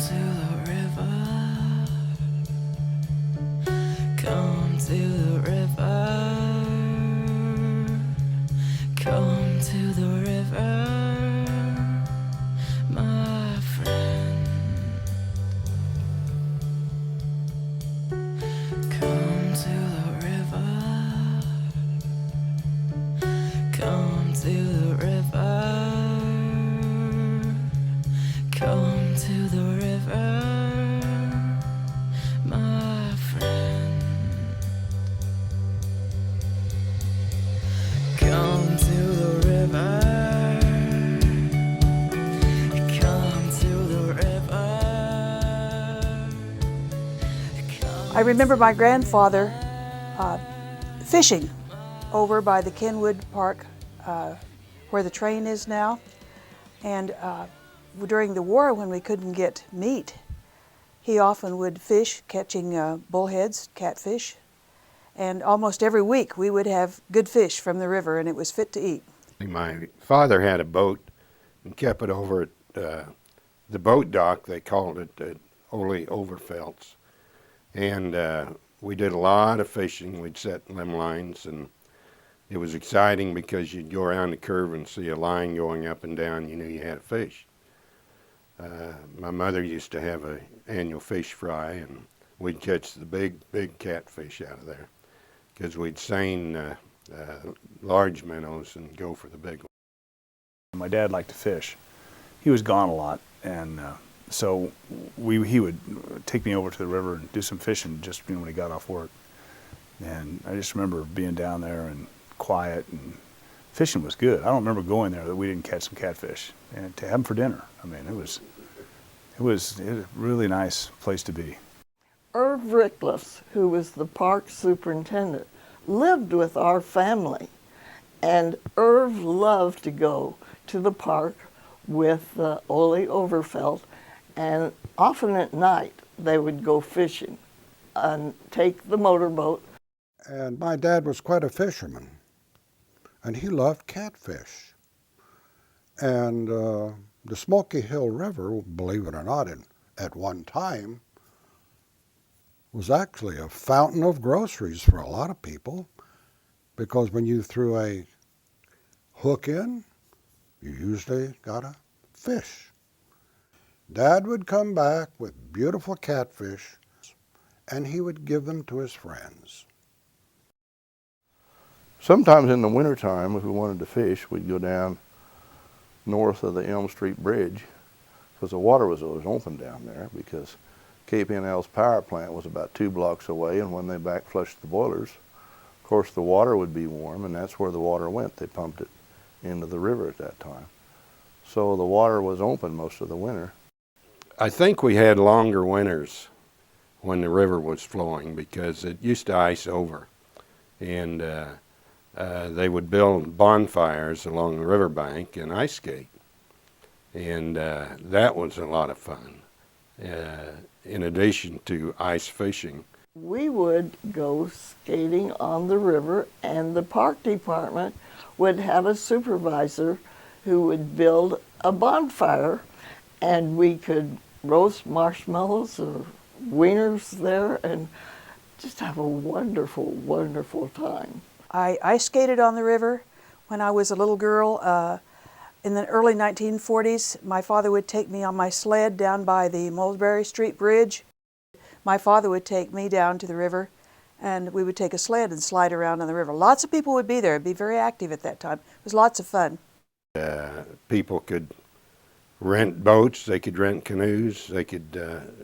to the river. Come to the river. Come to the river, my friend. Come to the river. Come to the river. Come to the river, my friend. Come to the river. Come to the river. I remember my grandfather fishing over by the Kenwood Park where the train is now. And during the war, when we couldn't get meat, he often would fish, catching bullheads, catfish. And almost every week we would have good fish from the river, and it was fit to eat. My father had a boat and kept it over at the boat dock. They called it at Ole Overfelt's. And we did a lot of fishing. We'd set limb lines, and it was exciting because you'd go around the curve and see a line going up and down. You knew you had a fish. My mother used to have an annual fish fry, and we'd catch the big catfish out of there because we'd seine large minnows and go for the big one. My dad liked to fish. He was gone a lot, and so he would take me over to the river and do some fishing just when he got off work. And I just remember being down there and quiet, and fishing was good. I don't remember going there that we didn't catch some catfish and to have them for dinner. I mean, it was a really nice place to be. Irv Rickless, who was the park superintendent, lived with our family. And Irv loved to go to the park with Ole Overfelt, and often at night they would go fishing and take the motorboat. And my dad was quite a fisherman, and he loved catfish. And the Smoky Hill River, believe it or not, at one time, was actually a fountain of groceries for a lot of people, because when you threw a hook in, you usually got a fish. Dad would come back with beautiful catfish, and he would give them to his friends. Sometimes in the wintertime, if we wanted to fish, we'd go down north of the Elm Street Bridge, because the water was always open down there, because KPNL's power plant was about 2 blocks away, and when they back flushed the boilers, of course the water would be warm, and that's where the water went. They pumped it into the river at that time. So the water was open most of the winter. I think we had longer winters when the river was flowing because it used to ice over. And they would build bonfires along the riverbank and ice skate. And that was a lot of fun, in addition to ice fishing. We would go skating on the river, and the park department would have a supervisor who would build a bonfire, and we could roast marshmallows or wieners there and just have a wonderful, wonderful time. I ice skated on the river when I was a little girl. In the early 1940s, my father would take me on my sled down by the Mulberry Street Bridge. My father would take me down to the river, and we would take a sled and slide around on the river. Lots of people would be there. It'd be very active at that time. It was lots of fun. People could rent boats, they could rent canoes, they could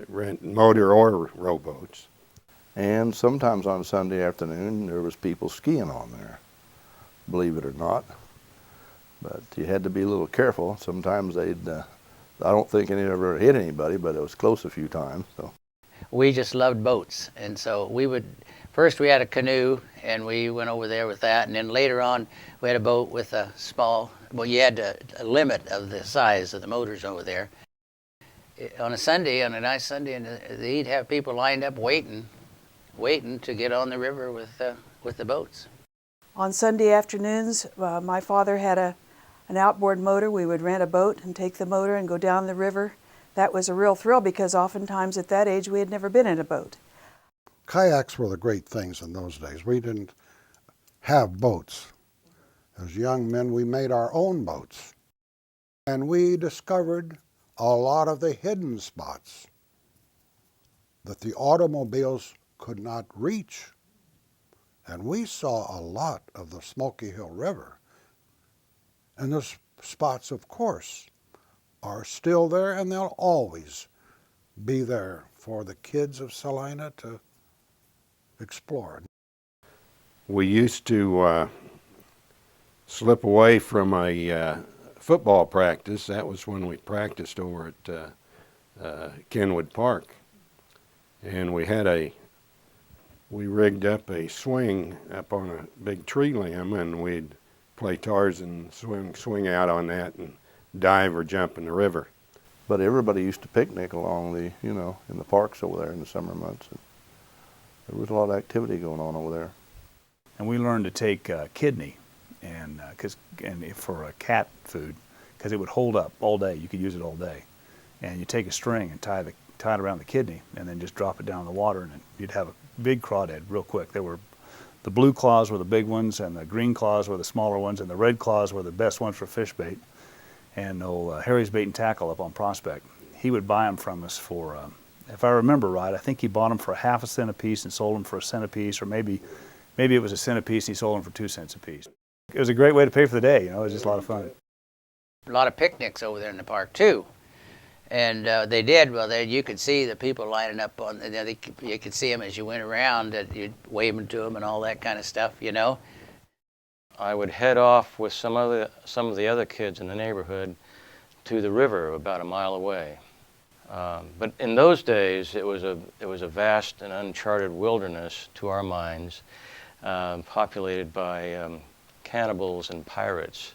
rent motor or rowboats. And sometimes on Sunday afternoon, there was people skiing on there, believe it or not. But you had to be a little careful. Sometimes they'd, I don't think any ever hit anybody, but it was close a few times. So we just loved boats, and so we would, first we had a canoe, and we went over there with that, and then later on we had a boat with a small, well, you had a limit of the size of the motors over there. On a Sunday, on a nice Sunday, and they'd have people lined up waiting to get on the river with the boats. On Sunday afternoons, my father had an outboard motor. We would rent a boat and take the motor and go down the river that was a real thrill because oftentimes at that age we had never been in a boat. Kayaks were the great things in those days. We didn't have boats. As young men, we made our own boats. And we discovered a lot of the hidden spots that the automobiles could not reach. And we saw a lot of the Smoky Hill River. And those spots, of course, are still there, and they'll always be there for the kids of Salina to explore. We used to slip away from a football practice. That was when we practiced over at Kenwood Park. And we rigged up a swing up on a big tree limb, and we'd play Tarzan, swing out on that and dive or jump in the river. But everybody used to picnic along the, in the parks over there in the summer months. And there was a lot of activity going on over there. And we learned to take kidney and for cat food, because it would hold up all day. You could use it all day. And you take a string and tie it around the kidney and then just drop it down in the water, and you'd have a big crawdad real quick. There were the blue claws were the big ones, and the green claws were the smaller ones, and the red claws were the best ones for fish bait. And old Harry's Bait and Tackle up on Prospect, he would buy them from us for, if I remember right, I think he bought them for ½ cent a piece and sold them for 1 cent a piece, or maybe it was 1 cent a piece and he sold them for 2 cents a piece. It was a great way to pay for the day, it was just a lot of fun. A lot of picnics over there in the park too. And they did. Well, you could see the people lining up on. You could see them as you went around. You'd waving to them and all that kind of stuff. I would head off with some of the other kids in the neighborhood to the river about a mile away. But in those days, it was a vast and uncharted wilderness to our minds, populated by cannibals and pirates.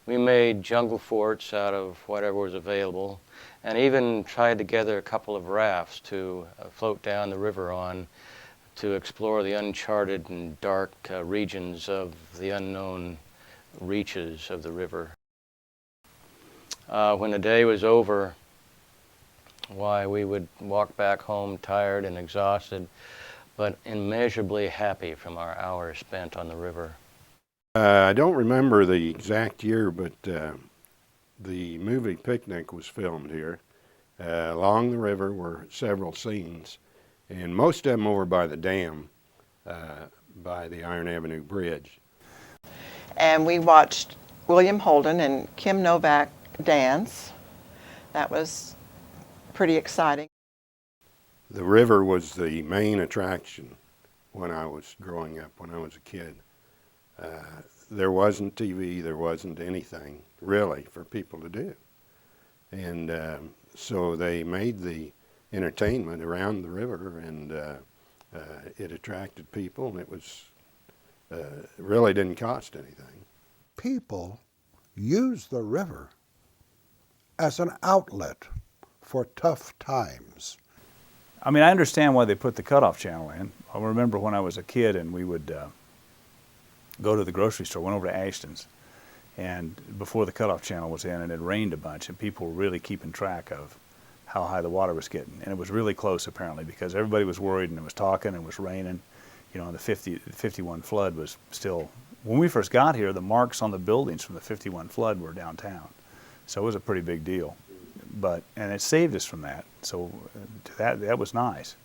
We made jungle forts out of whatever was available, and even tried to gather a couple of rafts to float down the river on to explore the uncharted and dark regions of the unknown reaches of the river. When the day was over, we would walk back home tired and exhausted, but immeasurably happy from our hours spent on the river. I don't remember the exact year, but the movie Picnic was filmed here. Along the river were several scenes, and most of them over by the dam, by the Iron Avenue Bridge. And we watched William Holden and Kim Novak dance. That was pretty exciting. The river was the main attraction when I was growing up, when I was a kid. There wasn't TV, there wasn't anything really for people to do. And so they made the entertainment around the river, and it attracted people, and it was really didn't cost anything. People use the river as an outlet for tough times. I mean, I understand why they put the cutoff channel in. I remember when I was a kid and we would go to the grocery store, went over to Ashton's, and before the cutoff channel was in, and it rained a bunch, and people were really keeping track of how high the water was getting. And it was really close, apparently, because everybody was worried, and it was talking, and it was raining. And the 51 flood was still, when we first got here, the marks on the buildings from the 51 flood were downtown. So it was a pretty big deal. And it saved us from that. So that was nice.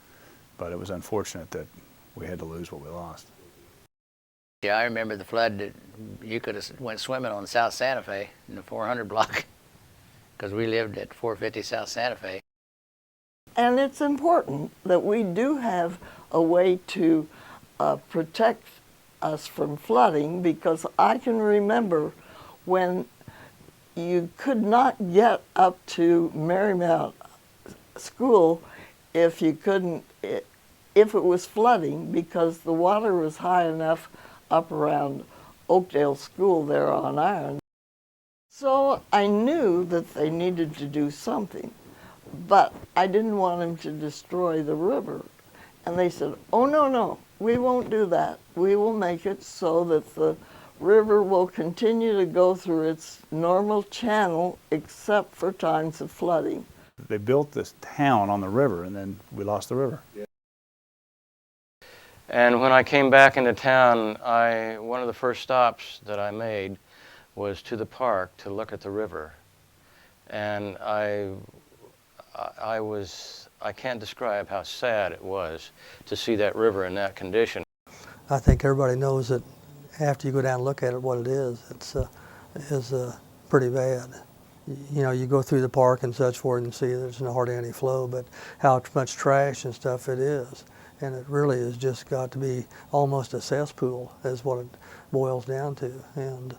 But it was unfortunate that we had to lose what we lost. Yeah, I remember the flood that you could have went swimming on South Santa Fe in the 400 block, because we lived at 450 South Santa Fe. And it's important that we do have a way to protect us from flooding, because I can remember when you could not get up to Marymount School if it was flooding, because the water was high enough up around Oakdale School there on Iron. So I knew that they needed to do something, but I didn't want them to destroy the river. And they said, oh, no, we won't do that. We will make it so that the river will continue to go through its normal channel except for times of flooding. They built this town on the river, and then we lost the river. And when I came back into town, one of the first stops that I made was to the park to look at the river. And I can't describe how sad it was to see that river in that condition. I think everybody knows that after you go down and look at it, what it is, it's pretty bad. You know, you go through the park and such for it and see there's hardly any flow, but how much trash and stuff it is. And it really has just got to be almost a cesspool is what it boils down to. And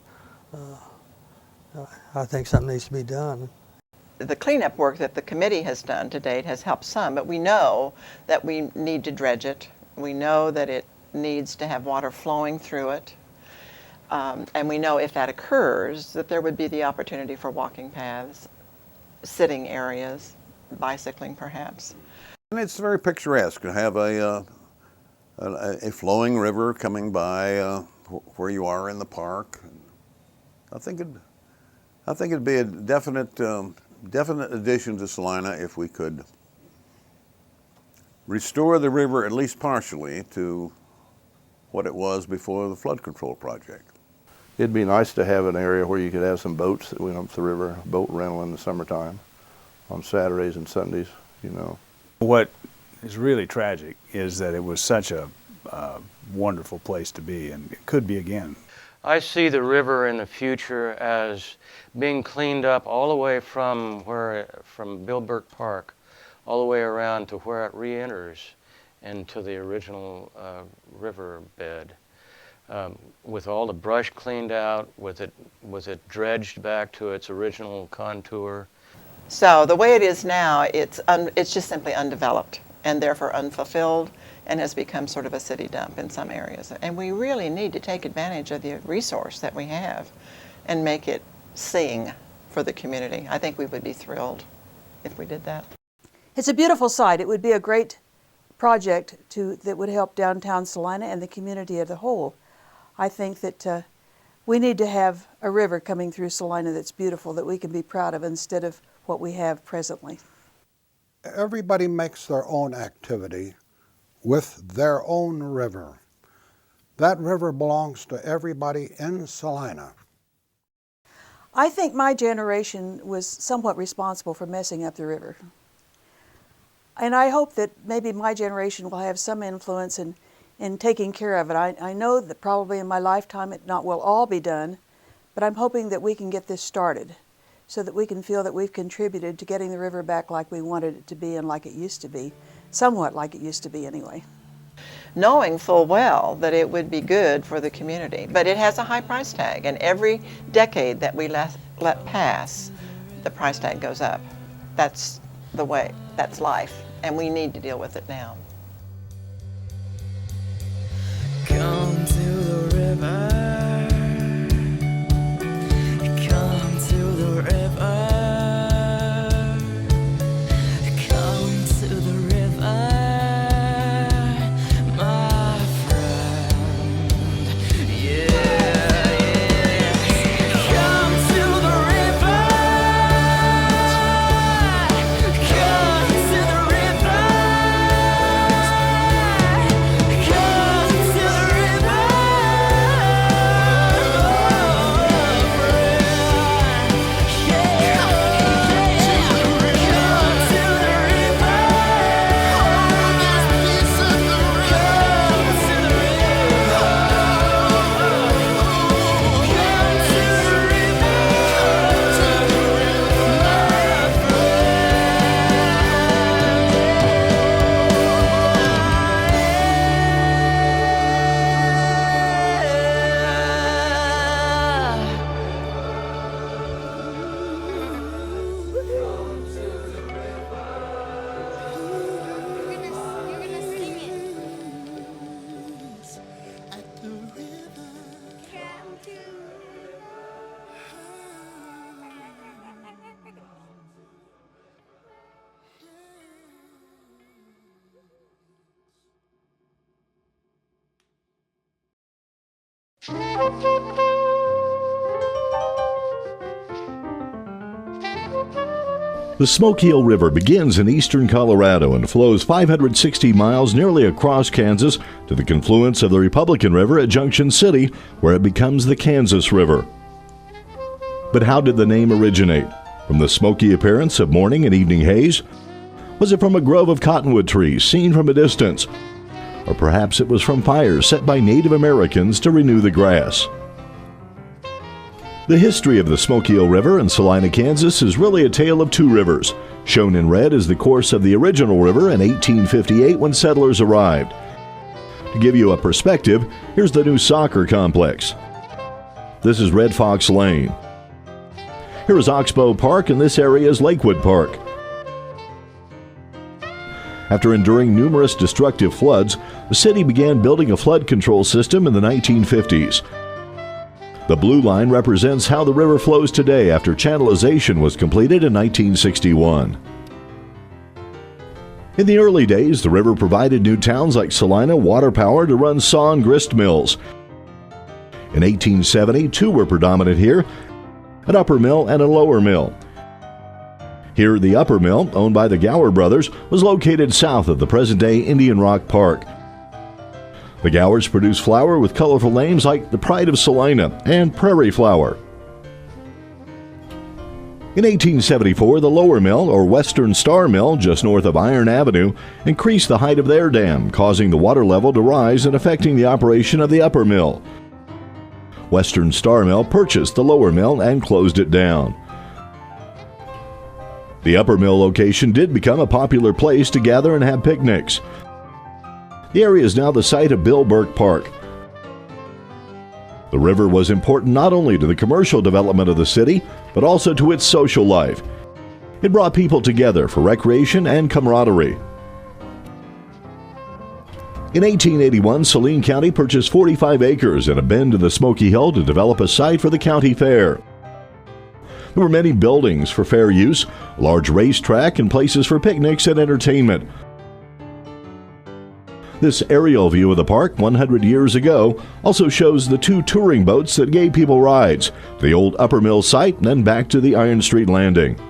I think something needs to be done. The cleanup work that the committee has done to date has helped some, but we know that we need to dredge it. We know that it needs to have water flowing through it. And we know if that occurs, that there would be the opportunity for walking paths, sitting areas, bicycling perhaps. And it's very picturesque to have a flowing river coming by where you are in the park. I think it'd be a definite addition to Salina if we could restore the river at least partially to what it was before the flood control project. It'd be nice to have an area where you could have some boats that went up the river, boat rental in the summertime on Saturdays and Sundays, you know. What is really tragic is that it was such a wonderful place to be, and it could be again. I see the river in the future as being cleaned up all the way from Billburg Park, all the way around to where it re-enters into the original river bed, with all the brush cleaned out, with it dredged back to its original contour. So the way it is now, it's just simply undeveloped and therefore unfulfilled, and has become sort of a city dump in some areas. And we really need to take advantage of the resource that we have and make it sing for the community. I think we would be thrilled if we did that. It's a beautiful site. It would be a great project that would help downtown Salina and the community as a whole. I think that we need to have a river coming through Salina that's beautiful, that we can be proud of instead of what we have presently. Everybody makes their own activity with their own river. That river belongs to everybody in Salina. I think my generation was somewhat responsible for messing up the river. And I hope that maybe my generation will have some influence in taking care of it. I know that probably in my lifetime it will all be done, but I'm hoping that we can get this started so that we can feel that we've contributed to getting the river back like we wanted it to be and like it used to be, somewhat like it used to be anyway. Knowing full well that it would be good for the community. But it has a high price tag, and every decade that we let pass, the price tag goes up. That's the way, that's life, and we need to deal with it now. Come to the river. Come to the river. Come to the river, my friend. Yeah, yeah. Come to the river. Come to the river. Come to the river, Thank you. The Smoky Hill River begins in eastern Colorado and flows 560 miles nearly across Kansas to the confluence of the Republican River at Junction City, where it becomes the Kansas River. But how did the name originate? From the smoky appearance of morning and evening haze? Was it from a grove of cottonwood trees seen from a distance? Or perhaps it was from fires set by Native Americans to renew the grass? The history of the Smoky Hill River in Salina, Kansas is really a tale of two rivers. Shown in red is the course of the original river in 1858 when settlers arrived. To give you a perspective, here's the new soccer complex. This is Red Fox Lane. Here is Oxbow Park, and this area is Lakewood Park. After enduring numerous destructive floods, the city began building a flood control system in the 1950s. The blue line represents how the river flows today after channelization was completed in 1961. In the early days, the river provided new towns like Salina water power to run saw and grist mills. In 1870, two were predominant here, an upper mill and a lower mill. Here, the upper mill, owned by the Gower brothers, was located south of the present-day Indian Rock Park. The Gowers produce flour with colorful names like the Pride of Salina and Prairie Flour. In 1874, the lower mill, or Western Star Mill, just north of Iron Avenue, increased the height of their dam, causing the water level to rise and affecting the operation of the upper mill. Western Star Mill purchased the lower mill and closed it down. The upper mill location did become a popular place to gather and have picnics. The area is now the site of Bill Burke Park. The river was important not only to the commercial development of the city, but also to its social life. It brought people together for recreation and camaraderie. In 1881, Saline County purchased 45 acres and a bend in the Smoky Hill to develop a site for the county fair. There were many buildings for fair use, a large racetrack, and places for picnics and entertainment. This aerial view of the park 100 years ago also shows the two touring boats that gave people rides, the old Upper Mill site and then back to the Iron Street Landing.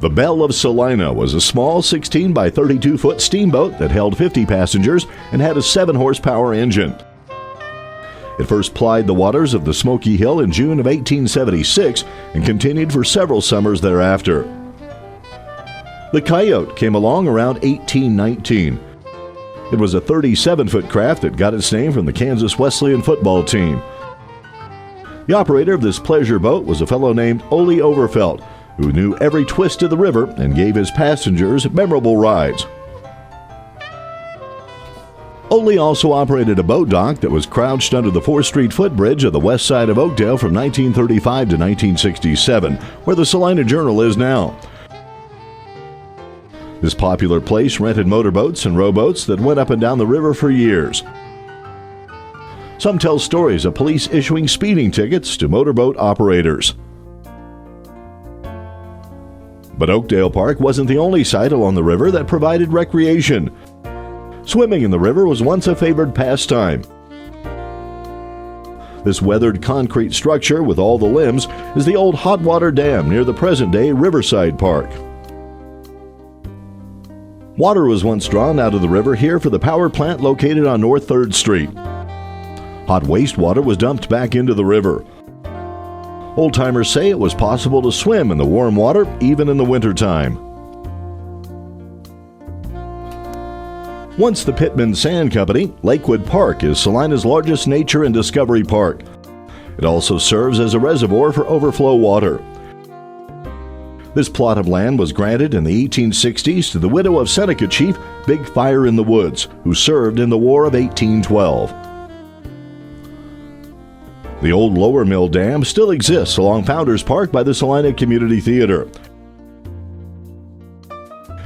The Belle of Salina was a small 16 by 32 foot steamboat that held 50 passengers and had a 7-horsepower engine. It first plied the waters of the Smoky Hill in June of 1876 and continued for several summers thereafter. The Coyote came along around 1819. It was a 37-foot craft that got its name from the Kansas Wesleyan football team. The operator of this pleasure boat was a fellow named Ole Overfelt, who knew every twist of the river and gave his passengers memorable rides. Ole also operated a boat dock that was crouched under the 4th Street footbridge of the west side of Oakdale from 1935 to 1967, where the Salina Journal is now. This popular place rented motorboats and rowboats that went up and down the river for years. Some tell stories of police issuing speeding tickets to motorboat operators. But Oakdale Park wasn't the only site along the river that provided recreation. Swimming in the river was once a favored pastime. This weathered concrete structure with all the limbs is the old hot water dam near the present-day Riverside Park. Water was once drawn out of the river here for the power plant located on North 3rd Street. Hot wastewater was dumped back into the river. Old-timers say it was possible to swim in the warm water even in the wintertime. Once the Pittman Sand Company, Lakewood Park is Salina's largest nature and discovery park. It also serves as a reservoir for overflow water. This plot of land was granted in the 1860s to the widow of Seneca Chief Big Fire in the Woods, who served in the War of 1812. The old Lower Mill Dam still exists along Founders Park by the Salina Community Theater.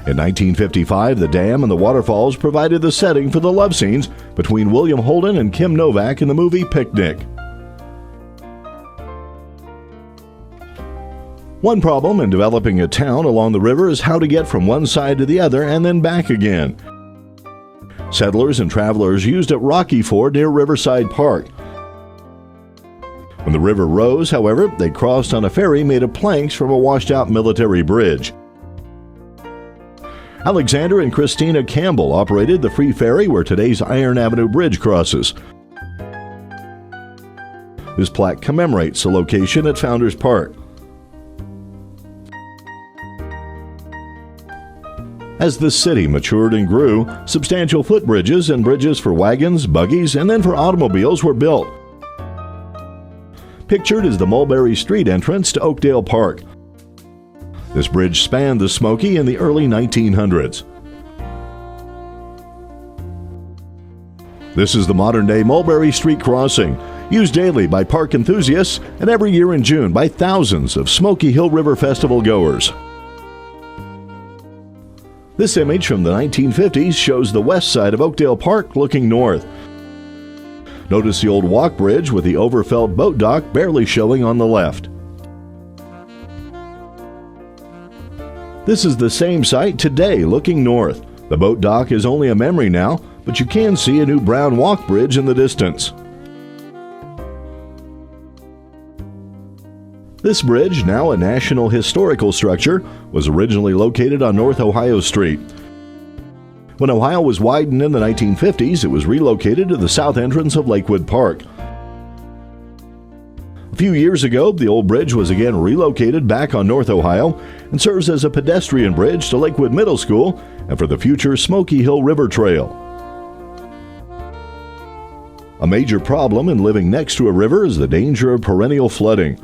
In 1955, the dam and the waterfalls provided the setting for the love scenes between William Holden and Kim Novak in the movie Picnic. One problem in developing a town along the river is how to get from one side to the other and then back again. Settlers and travelers used a rocky ford near Riverside Park. When the river rose, however, they crossed on a ferry made of planks from a washed-out military bridge. Alexander and Christina Campbell operated the free ferry where today's Iron Avenue Bridge crosses. This plaque commemorates the location at Founders Park. As the city matured and grew, substantial footbridges and bridges for wagons, buggies, and then for automobiles were built. Pictured is the Mulberry Street entrance to Oakdale Park. This bridge spanned the Smoky in the early 1900s. This is the modern-day Mulberry Street crossing, used daily by park enthusiasts and every year in June by thousands of Smoky Hill River Festival goers. This image from the 1950s shows the west side of Oakdale Park looking north. Notice the old walk bridge with the overfelt boat dock barely showing on the left. This is the same site today looking north. The boat dock is only a memory now, but you can see a new brown walk bridge in the distance. This bridge, now a National Historical Structure, was originally located on North Ohio Street. When Ohio was widened in the 1950s, it was relocated to the south entrance of Lakewood Park. A few years ago, the old bridge was again relocated back on North Ohio and serves as a pedestrian bridge to Lakewood Middle School and for the future Smoky Hill River Trail. A major problem in living next to a river is the danger of perennial flooding.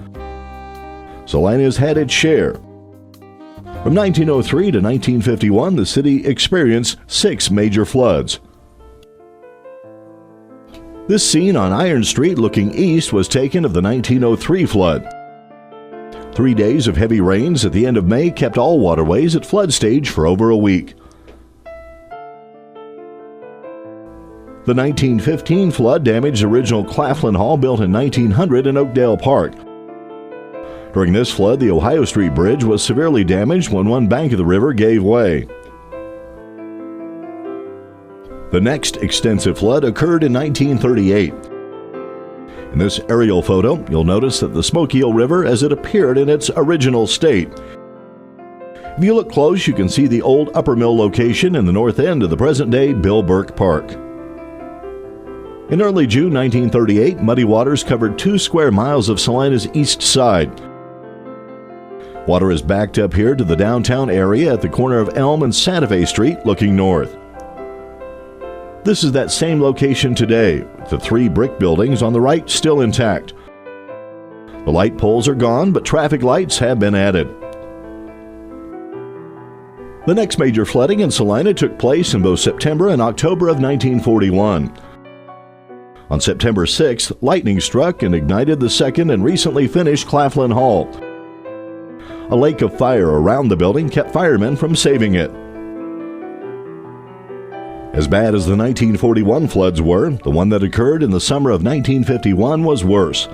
Salina's had its share. From 1903 to 1951, the city experienced 6 major floods. This scene on Iron Street looking east was taken of the 1903 flood. 3 days of heavy rains at the end of May kept all waterways at flood stage for over a week. The 1915 flood damaged the original Claflin Hall built in 1900 in Oakdale Park. During this flood, the Ohio Street Bridge was severely damaged when one bank of the river gave way. The next extensive flood occurred in 1938. In this aerial photo, you'll notice that the Smoky Hill River as it appeared in its original state. If you look close, you can see the old Upper Mill location in the north end of the present-day Bill Burke Park. In early June 1938, muddy waters covered 2 square miles of Salina's east side. Water is backed up here to the downtown area at the corner of Elm and Santa Fe Street looking north. This is that same location today, with the 3 brick buildings on the right still intact. The light poles are gone, but traffic lights have been added. The next major flooding in Salina took place in both September and October of 1941. On September 6th, lightning struck and ignited the second and recently finished Claflin Hall. A lake of fire around the building kept firemen from saving it. As bad as the 1941 floods were, the one that occurred in the summer of 1951 was worse.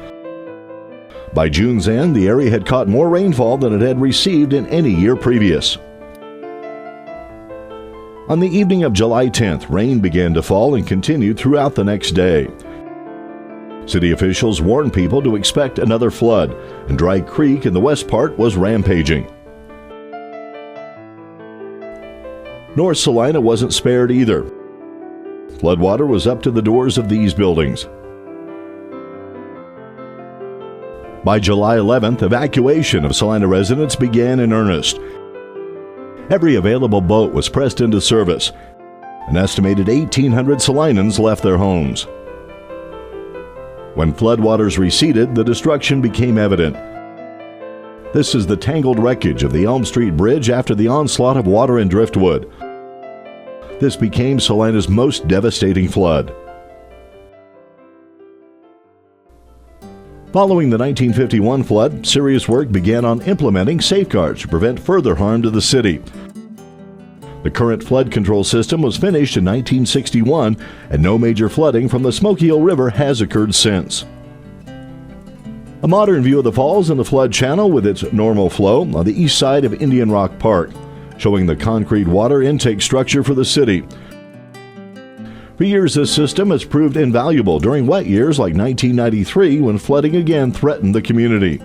By June's end, the area had caught more rainfall than it had received in any year previous. On the evening of July 10th, rain began to fall and continued throughout the next day. City officials warned people to expect another flood, and Dry Creek in the west part was rampaging. North Salina wasn't spared either. Floodwater was up to the doors of these buildings. By July 11th, evacuation of Salina residents began in earnest. Every available boat was pressed into service. An estimated 1,800 Salinans left their homes. When floodwaters receded, the destruction became evident. This is the tangled wreckage of the Elm Street Bridge after the onslaught of water and driftwood. This became Salina's most devastating flood. Following the 1951 flood, serious work began on implementing safeguards to prevent further harm to the city. The current flood control system was finished in 1961, and no major flooding from the Smoky Hill River has occurred since. A modern view of the falls and the flood channel with its normal flow on the east side of Indian Rock Park, showing the concrete water intake structure for the city. For years, this system has proved invaluable during wet years like 1993 when flooding again threatened the community.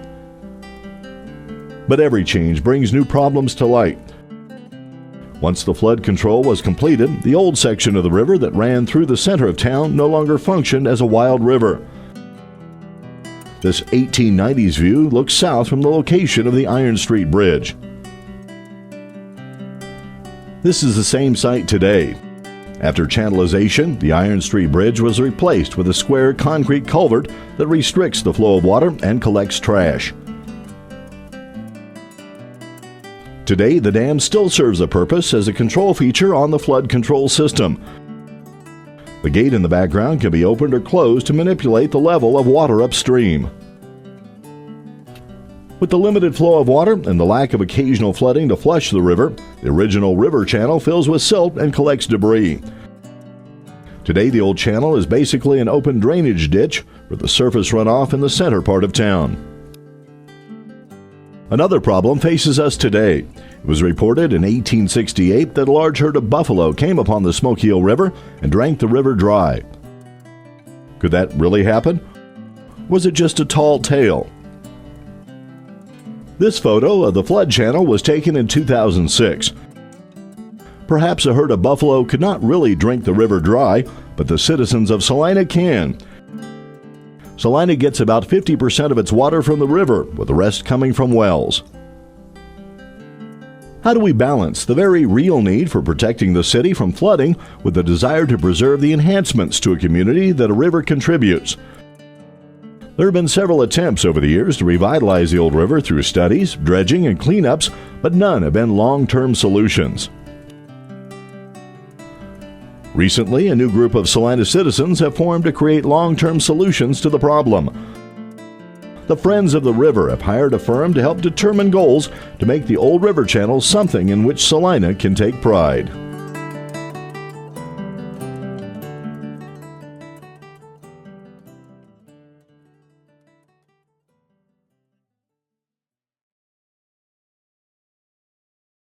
But every change brings new problems to light. Once the flood control was completed, the old section of the river that ran through the center of town no longer functioned as a wild river. This 1890s view looks south from the location of the Iron Street Bridge. This is the same site today. After channelization, the Iron Street Bridge was replaced with a square concrete culvert that restricts the flow of water and collects trash. Today, the dam still serves a purpose as a control feature on the flood control system. The gate in the background can be opened or closed to manipulate the level of water upstream. With the limited flow of water and the lack of occasional flooding to flush the river, the original river channel fills with silt and collects debris. Today, the old channel is basically an open drainage ditch with the surface runoff in the center part of town. Another problem faces us today. It was reported in 1868 that a large herd of buffalo came upon the Smoky Hill River and drank the river dry. Could that really happen? Was it just a tall tale? This photo of the flood channel was taken in 2006. Perhaps a herd of buffalo could not really drink the river dry, but the citizens of Salina can. Salina gets about 50% of its water from the river, with the rest coming from wells. How do we balance the very real need for protecting the city from flooding with the desire to preserve the enhancements to a community that a river contributes? There have been several attempts over the years to revitalize the old river through studies, dredging, and cleanups, but none have been long-term solutions. Recently, a new group of Salina citizens have formed to create long-term solutions to the problem. The Friends of the River have hired a firm to help determine goals to make the old river channel something in which Salina can take pride.